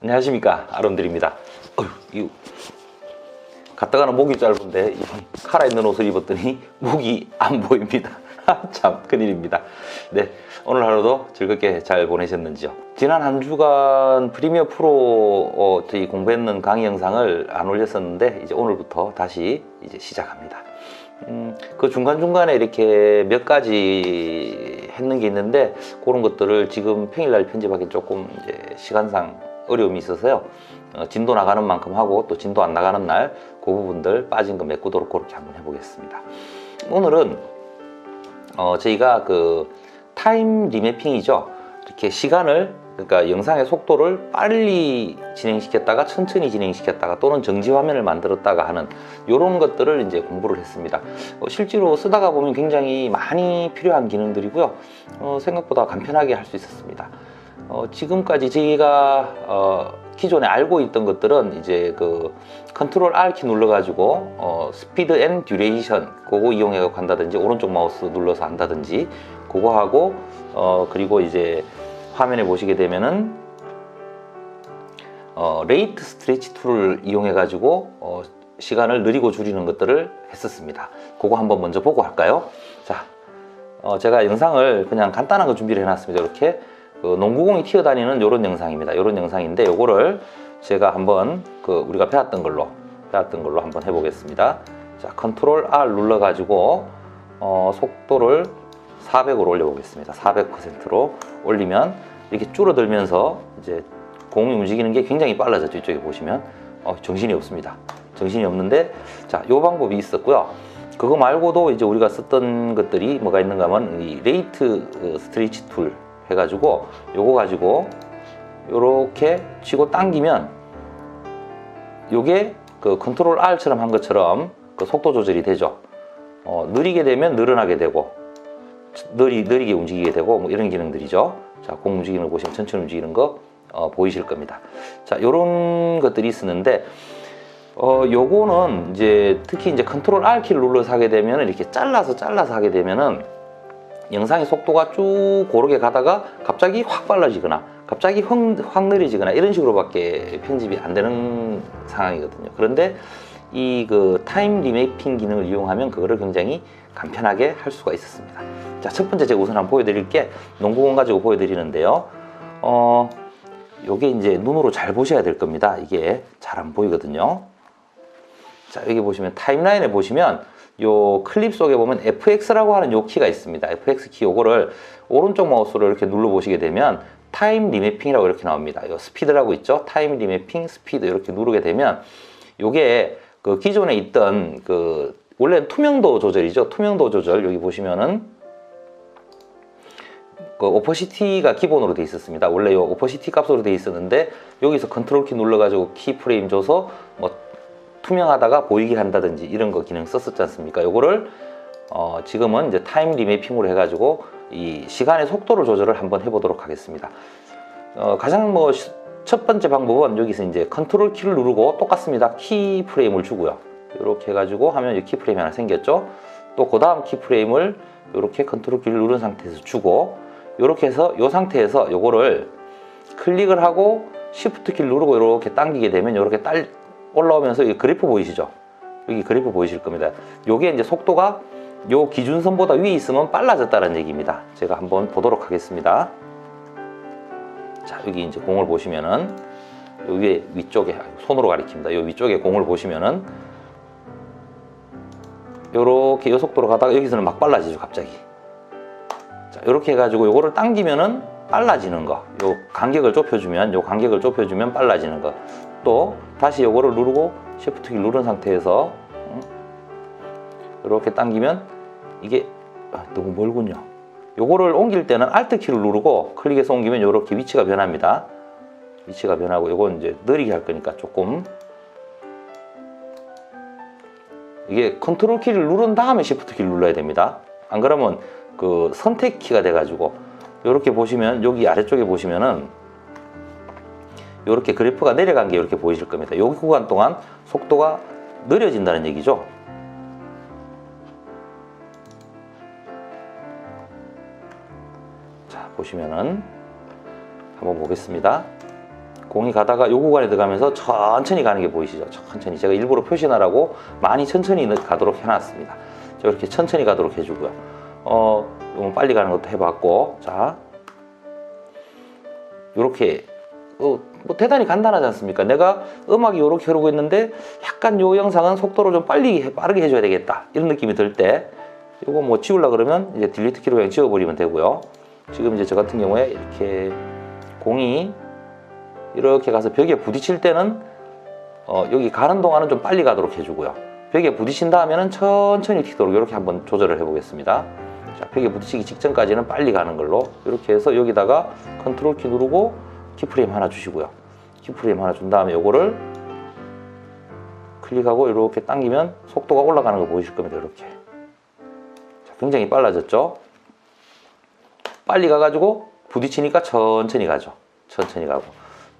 안녕하십니까, 아론들입니다. 이거 갔다 가는 목이 짧은데 카라 있는 옷을 입었더니 목이 안 보입니다. 참 큰일입니다. 네, 오늘 하루도 즐겁게 잘 보내셨는지요? 지난 한 주간 프리미어 프로 저희 공부했는 강의 영상을 안 올렸었는데 이제 오늘부터 다시 이제 시작합니다. 그 중간중간에 이렇게 몇 가지 했는 게 있는데 그런 것들을 지금 평일날 편집하기 조금 이제 시간상 어려움이 있어서요. 진도 나가는 만큼 하고 또 진도 안 나가는 날 그 부분들 빠진 거 메꾸도록 그렇게 한번 해보겠습니다. 오늘은 저희가 그 타임 리매핑이죠. 이렇게 시간을, 그러니까 영상의 속도를 빨리 진행시켰다가 천천히 진행시켰다가 또는 정지 화면을 만들었다가 하는 이런 것들을 이제 공부를 했습니다. 실제로 쓰다가 보면 굉장히 많이 필요한 기능들이고요. 생각보다 간편하게 할 수 있었습니다. 지금까지 저희가 기존에 알고 있던 것들은 이제 그 컨트롤 R 키 눌러가지고 스피드 앤 듀레이션 그거 이용해 간다든지 오른쪽 마우스 눌러서 한다든지 그거 하고 그리고 이제 화면에 보시게 되면은 레이트 스트레치 툴을 이용해 가지고 시간을 느리고 줄이는 것들을 했었습니다. 그거 한번 먼저 보고 할까요? 자, 제가 영상을 그냥 간단한 거 준비를 해놨습니다. 이렇게 그 농구공이 튀어다니는 이런 영상입니다. 이런 영상인데 요거를 제가 한번 그 우리가 배웠던 걸로 한번 해보겠습니다. 자, 컨트롤 R 눌러 가지고 속도를 400으로 올려보겠습니다. 400%로 올리면 이렇게 줄어들면서 이제 공이 움직이는 게 굉장히 빨라졌죠. 이쪽에 보시면 정신이 없습니다. 정신이 없는데, 자, 요 방법이 있었고요. 그거 말고도 이제 우리가 썼던 것들이 뭐가 있는가 하면 이 레이트 스트레치 툴 해가지고 요거 가지고 요렇게 치고 당기면 요게 그 컨트롤 R처럼 한 것처럼 그 속도 조절이 되죠. 느리게 되면 늘어나게 되고 느리게 움직이게 되고 뭐 이런 기능들이죠. 자, 공 움직이는 거 보시면 천천히 움직이는 거 보이실 겁니다. 자, 요런 것들이 있었는데 요거는 이제 특히 이제 컨트롤 R 키를 눌러서 하게 되면 이렇게 잘라서 하게 되면은 영상의 속도가 쭉 고르게 가다가 갑자기 확 빨라지거나 갑자기 확 느려지거나 이런 식으로밖에 편집이 안 되는 상황이거든요. 그런데 이 그 타임 리매핑 기능을 이용하면 그거를 굉장히 간편하게 할 수가 있었습니다. 자, 첫 번째 제가 우선 한번 보여드릴 게 농구공 가지고 보여드리는데요. 요게 이제 눈으로 잘 보셔야 될 겁니다. 이게 잘 안 보이거든요. 자, 여기 보시면 타임라인에 보시면 요 클립 속에 보면 FX라고 하는 요 키가 있습니다. FX 키 요거를 오른쪽 마우스로 이렇게 눌러 보시게 되면 타임 리매핑이라고 이렇게 나옵니다. 요 스피드라고 있죠. 타임 리매핑 스피드 이렇게 누르게 되면 요게 그 기존에 있던 그 원래는 투명도 조절이죠. 투명도 조절 여기 보시면은 그 오퍼시티가 기본으로 돼 있었습니다. 원래 요 오퍼시티 값으로 돼 있었는데 여기서 컨트롤 키 눌러 가지고 키 프레임 줘서 뭐 투명하다가 보이게 한다든지 이런 거 기능 썼었지 않습니까? 요거를 지금은 이제 타임 리매핑으로 해가지고 이 시간의 속도를 조절을 한번 해보도록 하겠습니다. 가장 뭐 첫 번째 방법은 여기서 이제 컨트롤 키를 누르고 똑같습니다. 키 프레임을 주고요. 이렇게 해가지고 하면 이 키 프레임이 하나 생겼죠. 또 그 다음 키 프레임을 이렇게 컨트롤 키를 누른 상태에서 주고 이렇게 해서 이 상태에서 요거를 클릭을 하고 시프트 키를 누르고 이렇게 당기게 되면 이렇게 올라오면서 이 그래프 보이시죠? 여기 그래프 보이실 겁니다. 요게 이제 속도가 요 기준선보다 위에 있으면 빨라졌다는 얘기입니다. 제가 한번 보도록 하겠습니다. 자, 여기 이제 공을 보시면은 요 위에 위쪽에 손으로 가리킵니다. 요 위쪽에 공을 보시면은 요렇게 요 속도로 가다가 여기서는 막 빨라지죠, 갑자기. 자, 요렇게 해가지고 요거를 당기면은 빨라지는 거. 요 간격을 좁혀주면 빨라지는 거. 또 다시 요거를 누르고 시프트 키를 누른 상태에서 이렇게 당기면 이게 너무 멀군요. 요거를 옮길 때는 Alt 키를 누르고 클릭해서 옮기면 이렇게 위치가 변합니다. 위치가 변하고 요건 이제 느리게 할 거니까 조금 이게 컨트롤 키를 누른 다음에 시프트 키를 눌러야 됩니다. 안 그러면 그 선택 키가 돼가지고 이렇게 보시면 여기 아래쪽에 보시면은 이렇게 그래프가 내려간 게 이렇게 보이실 겁니다. 여기 구간 동안 속도가 느려진다는 얘기죠. 자, 보시면은 한번 보겠습니다. 공이 가다가 요 구간에 들어가면서 천천히 가는 게 보이시죠? 천천히. 제가 일부러 표시하라고 많이 천천히 가도록 해놨습니다. 자, 이렇게 천천히 가도록 해주고요. 좀 빨리 가는 것도 해봤고, 자, 요렇게 뭐 대단히 간단하지 않습니까? 내가 음악이 요렇게 흐르고 있는데 약간 요 영상은 속도를 좀 빠르게 해줘야 되겠다, 이런 느낌이 들 때 요거 뭐 지우려 그러면 이제 딜리트 키로 그냥 지워버리면 되고요. 지금 이제 저 같은 경우에 이렇게 공이 이렇게 가서 벽에 부딪힐 때는 여기 가는 동안은 좀 빨리 가도록 해주고요. 벽에 부딪힌 다음에는 천천히 튀도록 이렇게 한번 조절을 해보겠습니다. 자, 벽에 부딪히기 직전까지는 빨리 가는 걸로 이렇게 해서 여기다가 컨트롤 키 누르고 키프레임 하나 주시고요. 키프레임 하나 준 다음에 요거를 클릭하고 이렇게 당기면 속도가 올라가는 거 보이실 겁니다. 이렇게. 자, 굉장히 빨라졌죠? 빨리 가가지고 부딪히니까 천천히 가죠. 천천히 가고.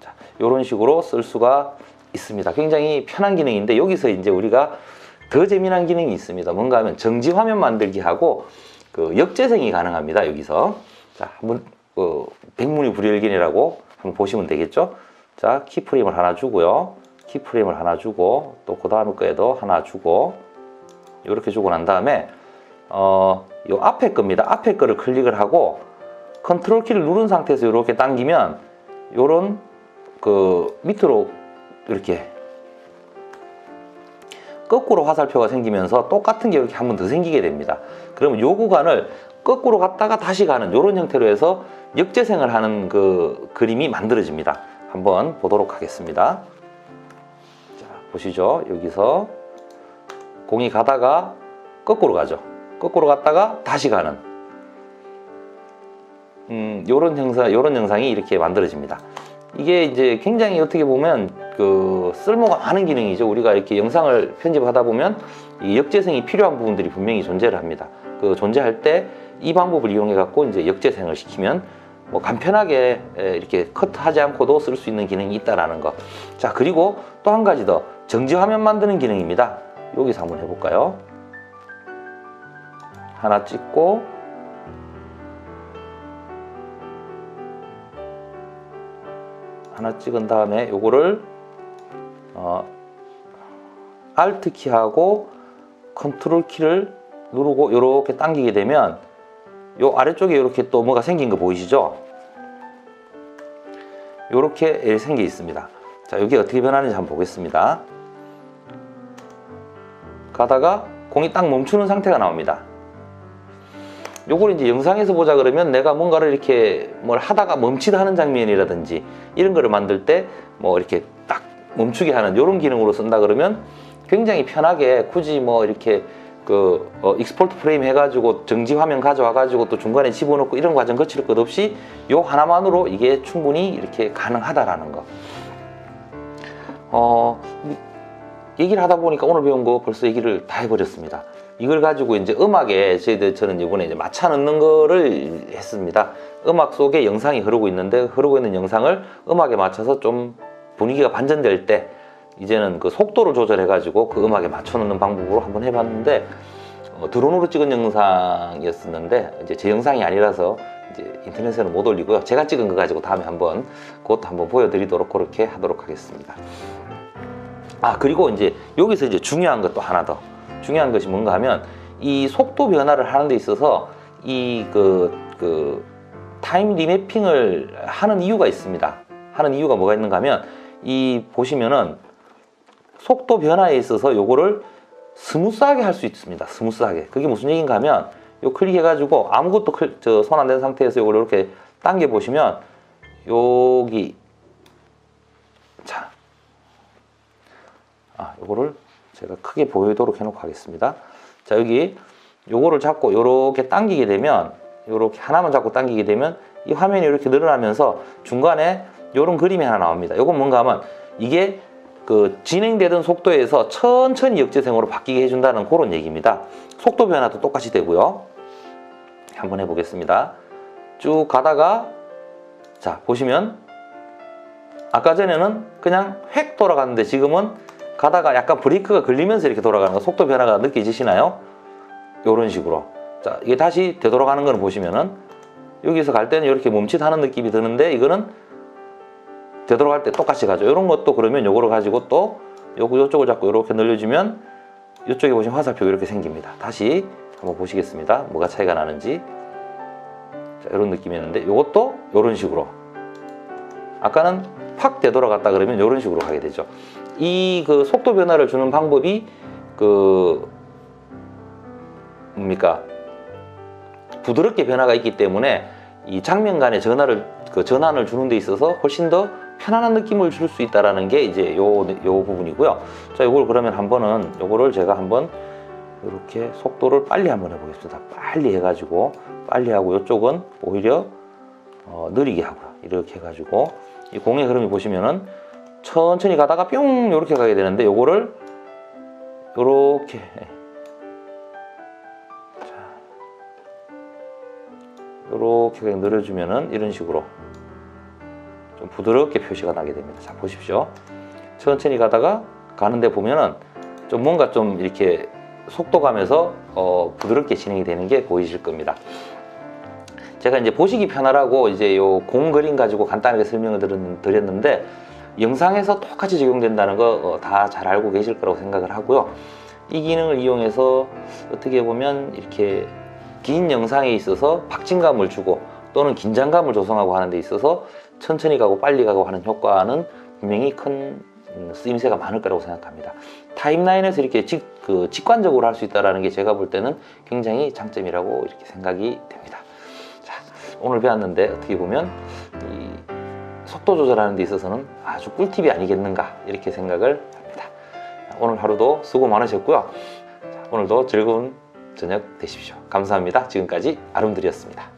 자, 이런 식으로 쓸 수가 있습니다. 굉장히 편한 기능인데 여기서 이제 우리가 더 재미난 기능이 있습니다. 뭔가 하면 정지 화면 만들기 하고 그 역재생이 가능합니다. 여기서. 자, 한번 백문이 불여일견이라고 한번 보시면 되겠죠. 자, 키프레임을 하나 주고요. 키프레임을 하나 주고 또 그 다음 거에도 하나 주고 이렇게 주고 난 다음에 요 앞에 겁니다. 앞에 거를 클릭을 하고 컨트롤 키를 누른 상태에서 이렇게 당기면 요런 그 밑으로 이렇게 거꾸로 화살표가 생기면서 똑같은 게 이렇게 한 번 더 생기게 됩니다. 그러면 요 구간을 거꾸로 갔다가 다시 가는 이런 형태로 해서 역재생을 하는 그 그림이 만들어집니다. 한번 보도록 하겠습니다. 자, 보시죠. 여기서 공이 가다가 거꾸로 가죠. 거꾸로 갔다가 다시 가는 요런 영상이 이렇게 만들어집니다. 이게 이제 굉장히 어떻게 보면 그 쓸모가 많은 기능이죠. 우리가 이렇게 영상을 편집하다 보면 이 역재생이 필요한 부분들이 분명히 존재를 합니다. 그 존재할 때 이 방법을 이용해 갖고 이제 역재생을 시키면 뭐 간편하게 이렇게 컷하지 않고도 쓸 수 있는 기능이 있다라는 거. 자, 그리고 또 한 가지 더 정지 화면 만드는 기능입니다. 여기서 한번 해볼까요? 하나 찍고 하나 찍은 다음에 요거를 Alt 키하고 컨트롤 키를 누르고 이렇게 당기게 되면 요 아래쪽에 이렇게 또 뭐가 생긴 거 보이시죠? 이렇게 생겨 있습니다. 자, 여기 어떻게 변하는지 한번 보겠습니다. 가다가 공이 딱 멈추는 상태가 나옵니다. 요걸 이제 영상에서 보자 그러면 내가 뭔가를 이렇게 뭘 하다가 멈칫 하는 장면이라든지 이런 거를 만들 때 뭐 이렇게 딱 멈추게 하는 이런 기능으로 쓴다 그러면 굉장히 편하게 굳이 뭐 이렇게 그 익스포트 프레임 해가지고 정지 화면 가져와가지고 또 중간에 집어넣고 이런 과정 거칠 것 없이 요 하나만으로 이게 충분히 이렇게 가능하다라는 거. 얘기를 하다 보니까 오늘 배운 거 벌써 얘기를 다 해버렸습니다. 이걸 가지고 이제 음악에 저는 이번에 이제 맞춰 넣는 거를 했습니다. 음악 속에 영상이 흐르고 있는데 흐르고 있는 영상을 음악에 맞춰서 좀 분위기가 반전될 때 이제는 그 속도를 조절해 가지고 그 음악에 맞춰 넣는 방법으로 한번 해봤는데 드론으로 찍은 영상이었었는데 이제 제 영상이 아니라서 이제 인터넷에는 못 올리고요. 제가 찍은 거 가지고 다음에 한번 그것도 한번 보여드리도록 그렇게 하도록 하겠습니다. 아, 그리고 이제 여기서 이제 중요한 것도 하나 더. 중요한 것이 뭔가 하면 이 속도 변화를 하는 데 있어서 이 타임 리매핑을 하는 이유가 있습니다. 하는 이유가 뭐가 있는가 하면 이 보시면은 속도 변화에 있어서 요거를 스무스하게 할 수 있습니다. 스무스하게. 그게 무슨 얘기인가 하면 요 클릭해 가지고 아무것도 손 안 댄 상태에서 요걸 이렇게 당겨 보시면 여기 자, 요거를 제가 크게 보이도록 해놓고 하겠습니다. 자, 여기 요거를 잡고 요렇게 당기게 되면 요렇게 하나만 잡고 당기게 되면 이 화면이 이렇게 늘어나면서 중간에 요런 그림이 하나 나옵니다. 요건 뭔가 하면 이게 그 진행되던 속도에서 천천히 역재생으로 바뀌게 해준다는 그런 얘기입니다. 속도 변화도 똑같이 되고요. 한번 해보겠습니다. 쭉 가다가 자, 보시면 아까 전에는 그냥 획 돌아갔는데 지금은 가다가 약간 브레이크가 걸리면서 이렇게 돌아가는 거, 속도 변화가 느껴지시나요? 이런 식으로. 자, 이게 다시 되돌아가는 거는 보시면은 여기서 갈 때는 이렇게 멈칫하는 느낌이 드는데 이거는 되돌아갈 때 똑같이 가죠. 이런 것도 그러면 요거를 가지고 또 요쪽을 잡고 이렇게 늘려주면 이쪽에 보시면 화살표가 이렇게 생깁니다. 다시 한번 보시겠습니다. 뭐가 차이가 나는지. 자, 이런 느낌이었는데 요것도 이런 식으로, 아까는 팍 되돌아갔다 그러면 이런 식으로 가게 되죠. 이 그 속도 변화를 주는 방법이 그 뭡니까, 부드럽게 변화가 있기 때문에 이 장면 간의 전환을 주는 데 있어서 훨씬 더 편안한 느낌을 줄 수 있다라는 게 이제 요 부분이고요. 자, 요걸 그러면 요거를 제가 한번 이렇게 속도를 빨리 한번 해보겠습니다. 빨리 해가지고, 빨리 하고, 요쪽은 오히려 느리게 하고요. 이렇게 해가지고, 이 공의 흐름이 보시면은 천천히 가다가 뿅 이렇게 가게 되는데, 요거를 요렇게, 요렇게 그냥 늘려주면은 이런 식으로 좀 부드럽게 표시가 나게 됩니다. 자, 보십시오. 천천히 가다가 가는데 보면은 좀 뭔가 좀 이렇게 속도감에서 부드럽게 진행이 되는 게 보이실 겁니다. 제가 이제 보시기 편하라고 이제 요 공 그림 가지고 간단하게 설명을 드렸는데, 영상에서 똑같이 적용된다는 거 다 잘 알고 계실 거라고 생각을 하고요. 이 기능을 이용해서 어떻게 보면 이렇게 긴 영상에 있어서 박진감을 주고 또는 긴장감을 조성하고 하는 데 있어서 천천히 가고 빨리 가고 하는 효과는 분명히 큰 쓰임새가 많을 거라고 생각합니다. 타임라인에서 이렇게 직관적으로 할 수 있다는 게 제가 볼 때는 굉장히 장점이라고 이렇게 생각이 됩니다. 자, 오늘 배웠는데 어떻게 보면 이 속도 조절하는 데 있어서는 아주 꿀팁이 아니겠는가 이렇게 생각을 합니다. 오늘 하루도 수고 많으셨고요. 자, 오늘도 즐거운 저녁 되십시오. 감사합니다. 지금까지 아름드리였습니다.